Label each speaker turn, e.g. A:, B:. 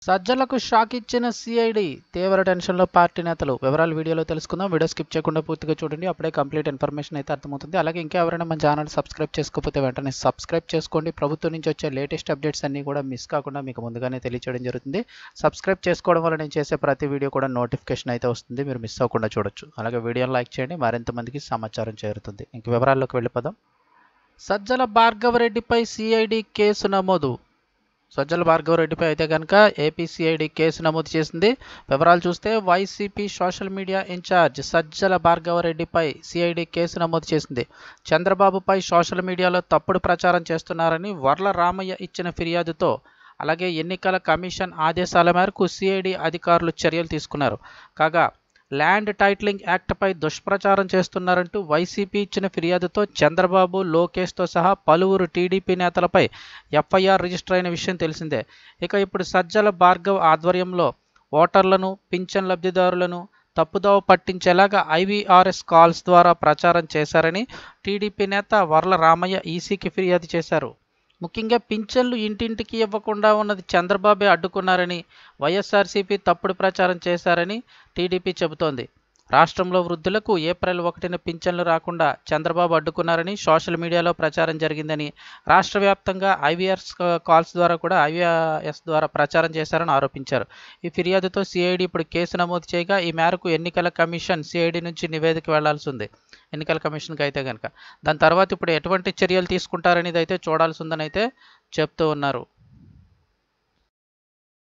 A: సజ్జలకు shock ఇచ్చిన CID, తీవ్ర టెన్షన్లో పార్టీ నేతలు. వివరాలు వీడియోలో తెలుసుకుందాం. వీడియో స్కిప్ చేయకుండా పూర్తిగా చూడండి, అప్పుడే కంప్లీట్ ఇన్ఫర్మేషన్ అయితే అర్థమవుతుంది. అలాగే ఇంకా ఎవరైనా మన ఛానల్ సబ్స్క్రైబ్ చేసుకోకపోతే వెంటనే సబ్స్క్రైబ్ చేసుకోండి. ప్రభుత్వం నుంచి వచ్చే లేటెస్ట్ అప్డేట్స్ అన్నీ కూడా మిస్ కాకుండా మీకు ముందుగానే తెలియచేయడం జరుగుతుంది. సబ్స్క్రైబ్ చేసుకోవడం వల్ల నేను చేసే ప్రతి వీడియో కూడా నోటిఫికేషన్ అయితే వస్తుంది, మీరు మిస్ అవ్వకుండా చూడొచ్చు. అలాగే వీడియోని లైక్ చేయండి, మరింత మందికి సమాచారం చేరుతుంది. ఇంక వివరాల్లోకి వెళ్ళిపోదాం. సజ్జల భార్గవరెడ్డిపై సిఐడి కేసు నమోదు. సజ్జల భార్గవరెడ్డిపై అయితే కనుక ఏపీ సిఐడి కేసు నమోదు చేసింది. వివరాలు చూస్తే YCP social media incharge Sajjala భార్గవరెడ్డిపై సిఐడి కేసు నమోదు చేసింది. చంద్రబాబుపై సోషల్ మీడియాలో తప్పుడు ప్రచారం చేస్తున్నారని వర్ల రామయ్య ఇచ్చిన ఫిర్యాదుతో, అలాగే ఎన్నికల కమిషన్ ఆదేశాల మేరకు సిఐడి అధికారులు చర్యలు తీసుకున్నారు. కాగా ల్యాండ్ టైటిలింగ్ యాక్ట్పై దుష్ప్రచారం చేస్తున్నారంటూ వైసీపీ ఇచ్చిన ఫిర్యాదుతో చంద్రబాబు, లోకేష్తో సహా పలువురు టీడీపీ నేతలపై ఎఫ్ఐఆర్ రిజిస్టర్ అయిన విషయం తెలిసిందే. ఇక ఇప్పుడు సజ్జల భార్గవ్ ఆధ్వర్యంలో ఓటర్లను, పింఛన్ లబ్ధిదారులను తప్పుదోవ పట్టించేలాగా ఐవీఆర్ఎస్ కాల్స్ ద్వారా ప్రచారం చేశారని టీడీపీ నేత వర్ల రామయ్య ఈసీకి ఫిర్యాదు చేశారు. ముఖ్యంగా పింఛన్లు ఇంటింటికి ఇవ్వకుండా ఉన్నది చంద్రబాబే అడ్డుకున్నారని, వైఎస్ఆర్సీపీ తప్పుడు ప్రచారం చేశారని టీడీపీ చెబుతోంది. రాష్ట్రంలో వృద్ధులకు ఏప్రిల్ 1న పింఛన్లు రాకుండా చంద్రబాబు అడ్డుకున్నారని సోషల్ మీడియాలో ప్రచారం జరిగిందని, రాష్ట్ర వ్యాప్తంగా ఐవీఆర్ఎస్ కాల్స్ ద్వారా కూడా ఐవీఆర్ఎస్ ద్వారా ప్రచారం చేశారని ఆరోపించారు. ఈ ఫిర్యాదుతో సిఐడి ఇప్పుడు కేసు నమోదు చేయగా, ఈ మేరకు ఎన్నికల కమిషన్ సిఐడి నుంచి నివేదిక వెళ్లాల్సి ఉంది. ఎన్నికల కమిషన్కి అయితే కనుక దాని తర్వాత ఇప్పుడు ఎటువంటి చర్యలు తీసుకుంటారనేది అయితే చూడాల్సి ఉందని అయితే చెప్తూ ఉన్నారు.